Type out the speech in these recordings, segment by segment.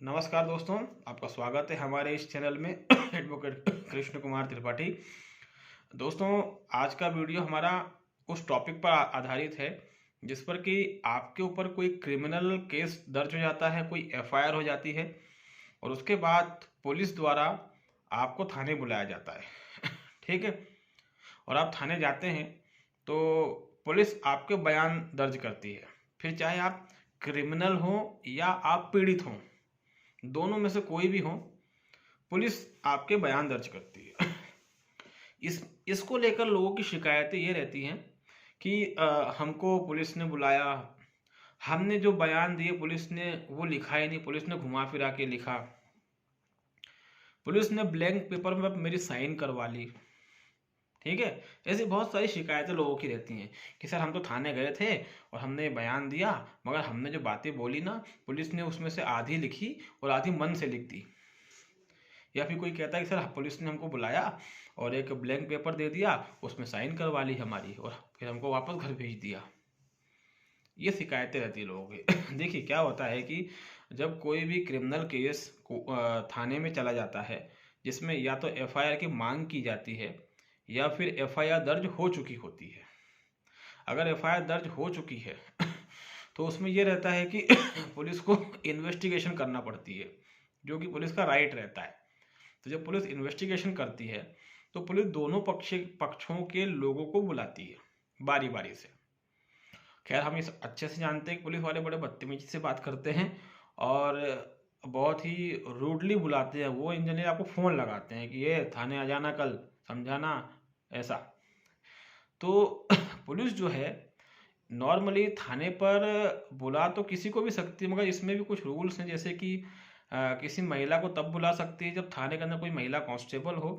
नमस्कार दोस्तों, आपका स्वागत है हमारे इस चैनल में एडवोकेट कृष्ण कुमार त्रिपाठी। दोस्तों, आज का वीडियो हमारा उस टॉपिक पर आधारित है जिस पर कि आपके ऊपर कोई क्रिमिनल केस दर्ज हो जाता है, कोई एफआईआर हो जाती है और उसके बाद पुलिस द्वारा आपको थाने बुलाया जाता है। ठीक है। और आप थाने जाते हैं तो पुलिस आपके बयान दर्ज करती है। फिर चाहे आप क्रिमिनल हो या आप पीड़ित हों, दोनों में से कोई भी हो, पुलिस आपके बयान दर्ज करती है। इसको लेकर लोगों की शिकायतें ये रहती हैं कि हमको पुलिस ने बुलाया, हमने जो बयान दिए पुलिस ने वो लिखा ही नहीं, पुलिस ने घुमा फिरा के लिखा, पुलिस ने ब्लैंक पेपर में मेरी साइन करवा ली। ठीक है। ऐसी बहुत सारी शिकायतें लोगों की रहती हैं कि सर हम तो थाने गए थे और हमने बयान दिया, मगर हमने जो बातें बोली ना, पुलिस ने उसमें से आधी लिखी और आधी मन से लिख दी। या फिर कोई कहता है कि सर पुलिस ने हमको बुलाया और एक ब्लैंक पेपर दे दिया, उसमें साइन करवा ली हमारी और फिर हमको वापस घर भेज दिया। ये शिकायतें रहती है लोगों की। देखिए क्या होता है कि जब कोई भी क्रिमिनल केस थाने में चला जाता है जिसमें या तो एफआईआर की मांग की जाती है या फिर एफआईआर दर्ज हो चुकी होती है। अगर एफआईआर दर्ज हो चुकी है तो उसमें यह रहता है कि पुलिस को इन्वेस्टिगेशन करना पड़ती है, जो कि पुलिस का राइट रहता है। तो जब पुलिस इन्वेस्टिगेशन करती है तो पुलिस दोनों पक्षों के लोगों को बुलाती है बारी बारी से। खैर हम इस अच्छे से जानते हैं कि पुलिस वाले बड़े बदतमीजी से बात करते हैं और बहुत ही रूडली बुलाते हैं। वो इंजीनियर आपको फ़ोन लगाते हैं कि ये थाने आ जाना, कल समझाना, ऐसा। तो पुलिस जो है नॉर्मली थाने पर बुला तो किसी को भी सकती है, मगर इसमें भी कुछ रूल्स हैं। जैसे कि किसी महिला को तब बुला सकती है जब थाने के अंदर कोई महिला कांस्टेबल हो।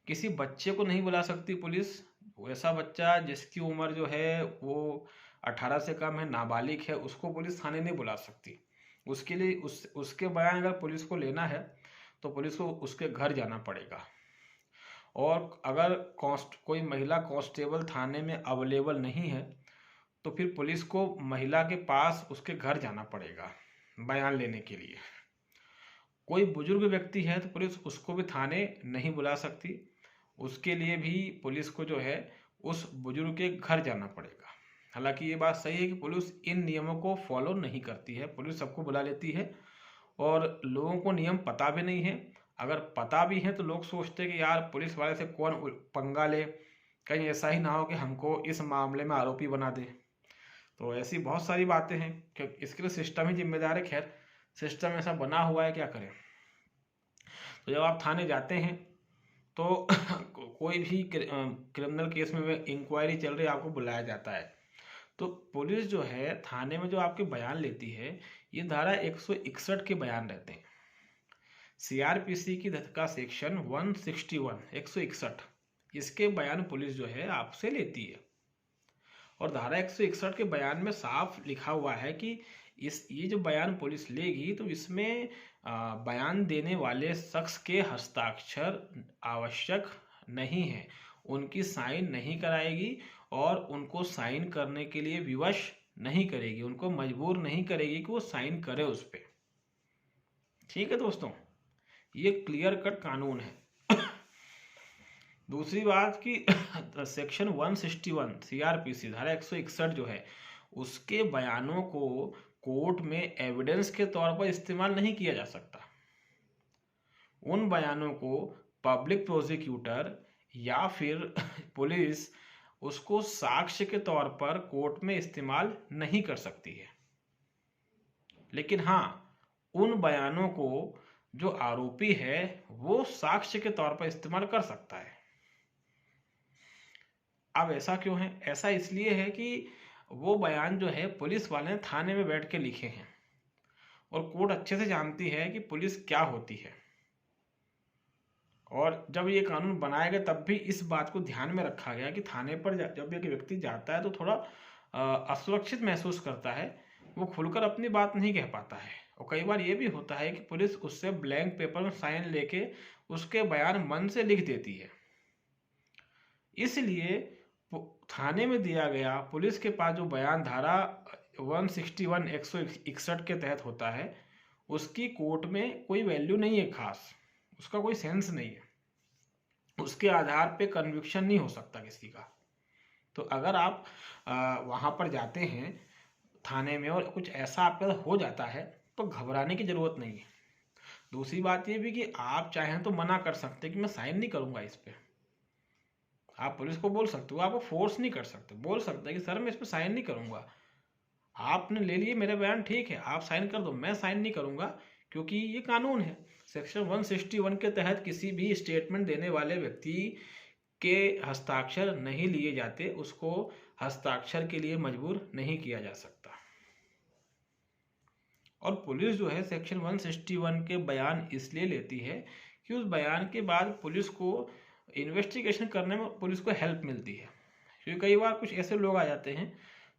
किसी बच्चे को नहीं बुला सकती पुलिस। वैसा बच्चा जिसकी उम्र जो है वो 18 से कम है, नाबालिग है, उसको पुलिस थाने नहीं बुला सकती। उसके लिए उसके बयान अगर पुलिस को लेना है तो पुलिस को उसके घर जाना पड़ेगा। और अगर कोई महिला कांस्टेबल थाने में अवेलेबल नहीं है तो फिर पुलिस को महिला के पास उसके घर जाना पड़ेगा बयान लेने के लिए। कोई बुजुर्ग व्यक्ति है तो पुलिस उसको भी थाने नहीं बुला सकती, उसके लिए भी पुलिस को जो है उस बुजुर्ग के घर जाना पड़ेगा। हालांकि ये बात सही है कि पुलिस इन नियमों को फॉलो नहीं करती है, पुलिस सबको बुला लेती है और लोगों को नियम पता भी नहीं है। अगर पता भी है तो लोग सोचते हैं कि यार पुलिस वाले से कौन पंगा ले, कहीं ऐसा ही ना हो कि हमको इस मामले में आरोपी बना दे। तो ऐसी बहुत सारी बातें हैं कि इसके लिए सिस्टम ही जिम्मेदार है। खैर सिस्टम ऐसा बना हुआ है, क्या करें। तो जब आप थाने जाते हैं तो कोई भी क्रिमिनल केस में इंक्वायरी चल रही है, आपको बुलाया जाता है। तो पुलिस जो है थाने में जो आपके बयान लेती है, ये धारा 161 के बयान रहते हैं। सीआरपीसी की का सेक्शन 161 161 इसके बयान पुलिस जो है आपसे लेती है। और धारा 161 के बयान में साफ लिखा हुआ है कि ये जो बयान पुलिस लेगी तो इसमें बयान देने वाले शख्स के हस्ताक्षर आवश्यक नहीं है, उनकी साइन नहीं कराएगी और उनको साइन करने के लिए विवश नहीं करेगी, उनको मजबूर नहीं करेगी कि वो साइन करे उस पर। ठीक है दोस्तों, ये क्लियर कट कानून है। दूसरी बात कि सेक्शन 161 सीआरपीसी धारा 161 जो है उसके बयानों को कोर्ट में एविडेंस के तौर पर इस्तेमाल नहीं किया जा सकता। उन बयानों को पब्लिक प्रोसिक्यूटर या फिर पुलिस उसको साक्ष्य के तौर पर कोर्ट में इस्तेमाल नहीं कर सकती है। लेकिन हाँ, उन बयानों को जो आरोपी है वो साक्ष्य के तौर पर इस्तेमाल कर सकता है। अब ऐसा क्यों है? ऐसा इसलिए है कि वो बयान जो है पुलिस वाले ने थाने में बैठ के लिखे हैं और कोर्ट अच्छे से जानती है कि पुलिस क्या होती है। और जब ये कानून बनाया गया तब भी इस बात को ध्यान में रखा गया कि थाने पर जब एक व्यक्ति जाता है तो थोड़ा असुरक्षित महसूस करता है, वो खुलकर अपनी बात नहीं कह पाता है। और कई बार ये भी होता है कि पुलिस उससे ब्लैंक पेपर में साइन लेके उसके बयान मन से लिख देती है। इसलिए थाने में दिया गया पुलिस के पास जो बयान धारा 161 161 के तहत होता है उसकी कोर्ट में कोई वैल्यू नहीं है खास, उसका कोई सेंस नहीं है, उसके आधार पे कन्विक्शन नहीं हो सकता किसी का। तो अगर आप वहाँ पर जाते हैं थाने में और कुछ ऐसा आपके साथ हो जाता है तो घबराने की ज़रूरत नहीं है। दूसरी बात ये भी कि आप चाहें तो मना कर सकते हैं कि मैं साइन नहीं करूँगा इस पे। आप पुलिस को बोल सकते हो, आपको फोर्स नहीं कर सकते, बोल सकते हैं कि सर मैं इस पे साइन नहीं करूँगा, आपने ले लिए मेरे बयान, ठीक है आप साइन कर दो, मैं साइन नहीं करूँगा क्योंकि ये कानून है। सेक्शन 161 के तहत किसी भी स्टेटमेंट देने वाले व्यक्ति के हस्ताक्षर नहीं लिए जाते, उसको हस्ताक्षर के लिए मजबूर नहीं किया जा सकता। और पुलिस जो है सेक्शन 161 के बयान इसलिए लेती है कि उस बयान के बाद पुलिस को इन्वेस्टिगेशन करने में पुलिस को हेल्प मिलती है। क्योंकि कई बार कुछ ऐसे लोग आ जाते हैं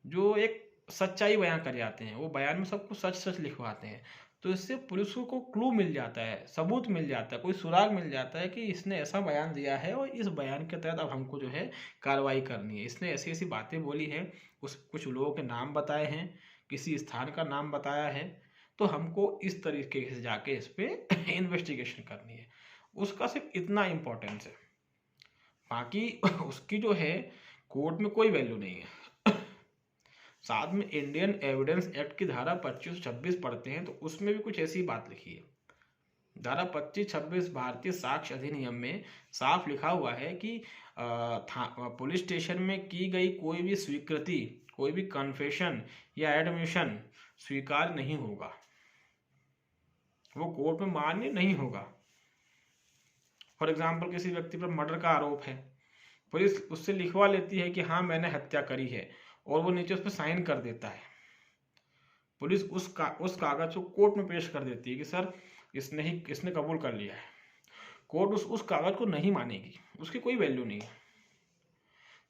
जो एक सच्चाई बयान कर जाते हैं, वो बयान में सब कुछ सच सच लिखवाते हैं, तो इससे पुलिस को क्लू मिल जाता है, सबूत मिल जाता है, कोई सुराग मिल जाता है कि इसने ऐसा बयान दिया है और इस बयान के तहत अब हमको जो है कार्रवाई करनी है, इसने ऐसी ऐसी बातें बोली है, कुछ लोगों के नाम बताए हैं, किसी स्थान का नाम बताया है, तो हमको इस तरीके से जाके इस पर इन्वेस्टिगेशन करनी है। उसका सिर्फ इतना इम्पोर्टेंस है, बाकी उसकी जो है कोर्ट में कोई वैल्यू नहीं है। साथ में इंडियन एविडेंस एक्ट की धारा 25-26 पढ़ते हैं तो उसमें भी कुछ ऐसी बात लिखी है। धारा 25-26 भारतीय साक्ष्य अधिनियम में साफ लिखा हुआ है कि पुलिस स्टेशन में की गई कोई भी स्वीकृति, कोई भी कन्फेशन या एडमिशन स्वीकार नहीं होगा, वो कोर्ट में मान्य नहीं होगा। फॉर एग्जाम्पल किसी व्यक्ति पर मर्डर का आरोप है, पुलिस उससे लिखवा लेती है कि हाँ मैंने हत्या करी है, और वो नीचे उस पर साइन कर देता है, पुलिस उस कागज को कोर्ट में पेश कर देती है कि सर इसने कबूल कर लिया है, कोर्ट उस कागज को नहीं मानेगी, उसकी कोई वैल्यू नहीं है।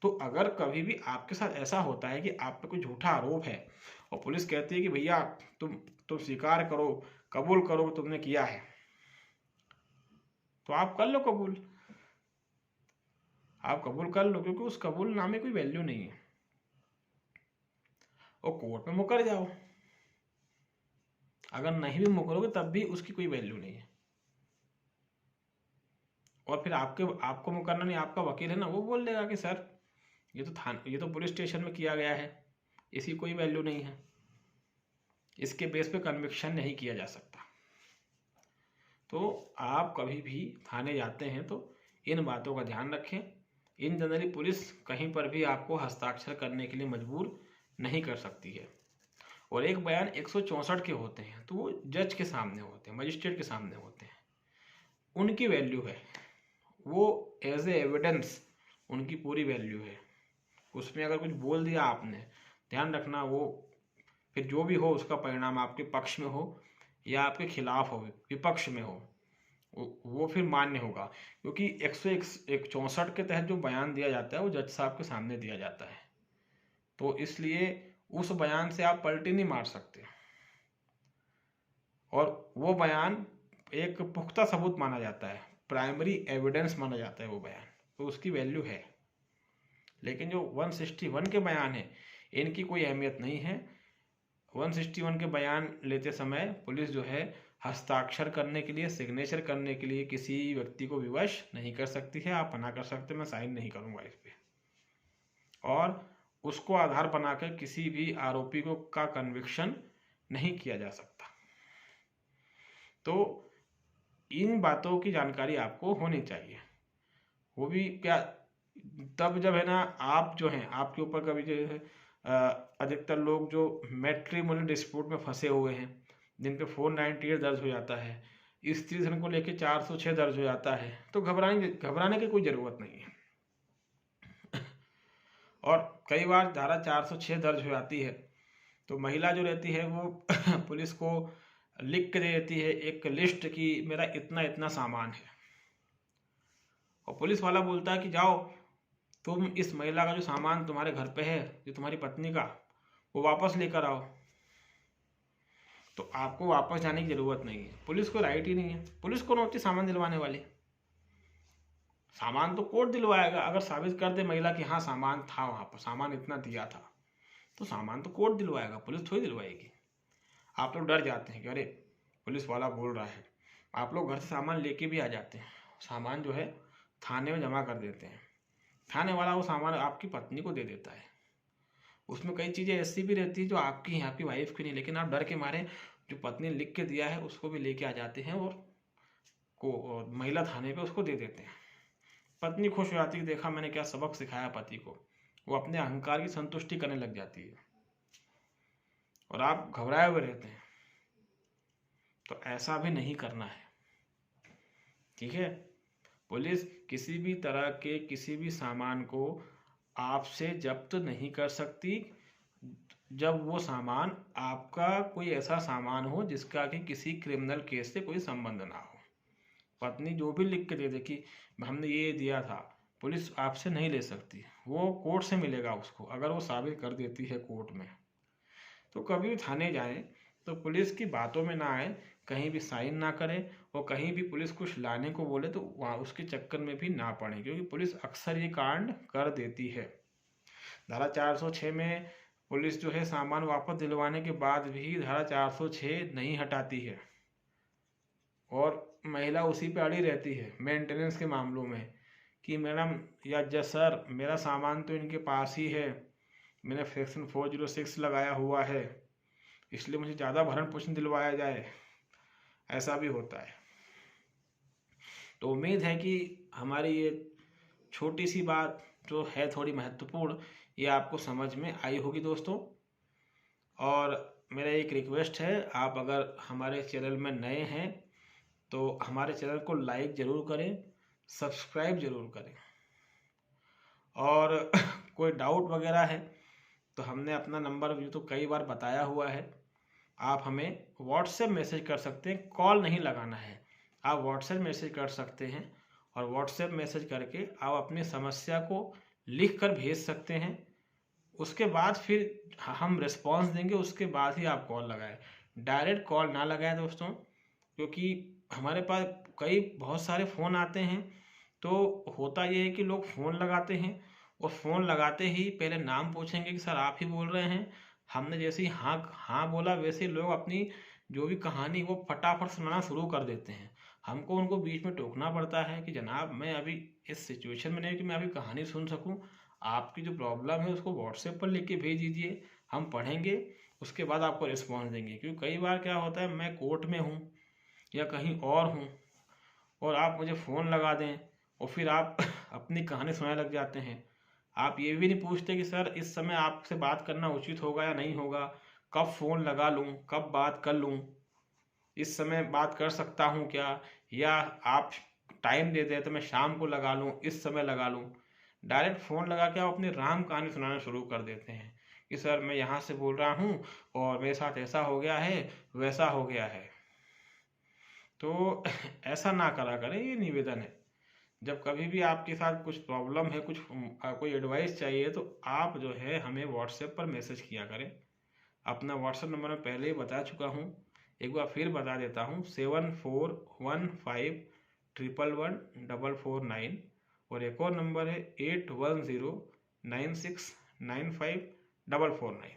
तो अगर कभी भी आपके साथ ऐसा होता है कि आप पे कोई झूठा आरोप है और पुलिस कहती है कि भैया तुम स्वीकार करो, कबूल करो तुमने किया है, तो आप कर लो कबूल, आप कबूल कर लो, क्योंकि उस कबूलनामे कोई वैल्यू नहीं है, और कोर्ट में मुकर जाओ, अगर नहीं भी मुकरोगे तब भी उसकी कोई वैल्यू नहीं है। और फिर आपको मुकरना नहीं, आपका वकील है ना, वो बोल देगा कि सर ये तो पुलिस स्टेशन में किया गया है, इसकी कोई वैल्यू नहीं है, इसके बेस पे कन्विक्शन नहीं किया जा सकता। तो आप कभी भी थाने जाते हैं तो इन बातों का ध्यान रखें। इन जनरली पुलिस कहीं पर भी आपको हस्ताक्षर करने के लिए मजबूर नहीं कर सकती है। और एक बयान 164 के होते हैं तो वो जज के सामने होते हैं, मजिस्ट्रेट के सामने होते हैं, उनकी वैल्यू है, वो एज ए एविडेंस उनकी पूरी वैल्यू है। उसमें अगर कुछ बोल दिया आपने, ध्यान रखना वो फिर जो भी हो उसका परिणाम आपके पक्ष में हो या आपके खिलाफ हो, विपक्ष में हो, वो फिर मान्य होगा, क्योंकि 164 के तहत जो बयान दिया जाता है वो जज साहब के सामने दिया जाता है, तो इसलिए उस बयान से आप पलटी नहीं मार सकते, और वो बयान एक पुख्ता सबूत माना जाता है, प्राइमरी एविडेंस माना जाता है वो बयान, तो उसकी वैल्यू है। लेकिन जो 161 के बयान है इनकी कोई अहमियत नहीं है। 161 के बयान लेते समय पुलिस जो है हस्ताक्षर करने के लिए, सिग्नेचर करने के लिए किसी व्यक्ति को विवश नहीं कर सकती है। आप मना कर सकते मैं साइन नहीं करूँगा इस पर, और उसको आधार बनाकर किसी भी आरोपी को का कन्विक्शन नहीं किया जा सकता। तो इन बातों की जानकारी आपको होनी चाहिए, वो भी क्या तब जब है ना आप जो हैं आपके ऊपर कभी जो है अधिकतर लोग जो मैट्रिमोनियल डिस्प्यूट में फंसे हुए हैं, जिन पे 498 दर्ज हो जाता है, स्त्री धन को लेके 406 दर्ज हो जाता है, तो घबराने की कोई ज़रूरत नहीं है। और कई बार धारा 406 दर्ज हो जाती है तो महिला जो रहती है वो पुलिस को लिख के दे देती है एक लिस्ट की मेरा इतना इतना सामान है, और पुलिस वाला बोलता है कि जाओ तुम इस महिला का जो सामान तुम्हारे घर पे है, जो तुम्हारी पत्नी का, वो वापस लेकर आओ। तो आपको वापस जाने की ज़रूरत नहीं है, पुलिस को राइट ही नहीं है, पुलिस को होती सामान दिलवाने वाली, सामान तो कोर्ट दिलवाएगा। अगर साबित कर दे महिला कि हाँ सामान था वहाँ पर, सामान इतना दिया था, तो सामान तो कोर्ट दिलवाएगा, पुलिस थोड़ी दिलवाएगी। आप लोग डर जाते हैं कि अरे पुलिस वाला बोल रहा है। आप लोग घर से सामान लेके भी आ जाते हैं, सामान जो है थाने में जमा कर देते हैं, थाने वाला वो सामान आपकी पत्नी को दे देता है। उसमें कई चीज़ें ऐसी भी रहती है जो आपकी हैं, आपकी वाइफ की नहीं, लेकिन आप डर के मारे जो पत्नी ने लिख के दिया है उसको भी लेके आ जाते हैं और महिला थाने पे उसको दे देते हैं। पत्नी खुश हो जाती है, देखा मैंने क्या सबक सिखाया पति को, वो अपने अहंकार की संतुष्टि करने लग जाती है और आप घबराए हुए रहते हैं। तो ऐसा भी नहीं करना है, ठीक है। पुलिस किसी भी तरह के किसी भी सामान को आपसे जब्त नहीं कर सकती जब वो सामान आपका कोई ऐसा सामान हो जिसका कि किसी क्रिमिनल केस से कोई संबंध ना हो। पत्नी जो भी लिख के दे दे कि हमने ये दिया था, पुलिस आपसे नहीं ले सकती, वो कोर्ट से मिलेगा उसको। अगर वो साबित कर देती है कोर्ट में, तो कभी भी थाने जाएं तो पुलिस की बातों में ना आए, कहीं भी साइन ना करें और कहीं भी पुलिस कुछ लाने को बोले तो वहाँ उसके चक्कर में भी ना पड़े, क्योंकि पुलिस अक्सर ये कांड कर देती है। धारा 406 में पुलिस जो है सामान वापस दिलवाने के बाद भी धारा 406 नहीं हटाती है और महिला उसी पे अड़ी रहती है मेंटेनेंस के मामलों में कि मैडम या जज सर, मेरा सामान तो इनके पास ही है, मैंने सेक्शन 406 लगाया हुआ है, इसलिए मुझे ज़्यादा भरण पोषण दिलवाया जाए। ऐसा भी होता है। तो उम्मीद है कि हमारी ये छोटी सी बात जो है थोड़ी महत्वपूर्ण, ये आपको समझ में आई होगी दोस्तों। और मेरा एक रिक्वेस्ट है, आप अगर हमारे चैनल में नए हैं तो हमारे चैनल को लाइक ज़रूर करें, सब्सक्राइब ज़रूर करें। और कोई डाउट वगैरह है तो हमने अपना नंबर भी तो कई बार बताया हुआ है, आप हमें व्हाट्सएप मैसेज कर सकते हैं, कॉल नहीं लगाना है, आप व्हाट्सएप मैसेज कर सकते हैं और व्हाट्सएप मैसेज करके आप अपनी समस्या को लिख कर भेज सकते हैं। उसके बाद फिर हम रिस्पांस देंगे, उसके बाद ही आप कॉल लगाएं। डायरेक्ट कॉल ना लगाएं दोस्तों, क्योंकि हमारे पास बहुत सारे फ़ोन आते हैं। तो होता ये है कि लोग फ़ोन लगाते हैं और फ़ोन लगाते ही पहले नाम पूछेंगे कि सर आप ही बोल रहे हैं। हमने जैसे ही हाँ हाँ बोला, वैसे लोग अपनी जो भी कहानी वो फटाफट सुनाना शुरू कर देते हैं। हमको उनको बीच में टोकना पड़ता है कि जनाब मैं अभी इस सिचुएशन में नहीं कि मैं अभी कहानी सुन सकूं, आपकी जो प्रॉब्लम है उसको व्हाट्सएप पर लिख के भेज दीजिए, हम पढ़ेंगे, उसके बाद आपको रिस्पॉन्स देंगे। क्योंकि कई बार क्या होता है, मैं कोर्ट में हूँ या कहीं और हूँ और आप मुझे फ़ोन लगा दें और फिर आप अपनी कहानी सुनाने लग जाते हैं। आप ये भी नहीं पूछते कि सर इस समय आपसे बात करना उचित होगा या नहीं होगा, कब फ़ोन लगा लूँ, कब बात कर लूँ, इस समय बात कर सकता हूँ क्या, या आप टाइम दे दें तो मैं शाम को लगा लूँ, इस समय लगा लूँ। डायरेक्ट फ़ोन लगा के आप अपनी राम कहानी सुनाना शुरू कर देते हैं कि सर मैं यहाँ से बोल रहा हूँ और मेरे साथ ऐसा हो गया है, वैसा हो गया है। तो ऐसा ना करा करें, ये निवेदन है। जब कभी भी आपके साथ कुछ प्रॉब्लम है, कोई एडवाइस चाहिए, तो आप जो है हमें व्हाट्सएप पर मैसेज किया करें। अपना व्हाट्सएप नंबर मैं पहले ही बता चुका हूँ, एक बार फिर बता देता हूँ, 7415111449 और एक और नंबर है 8109695449।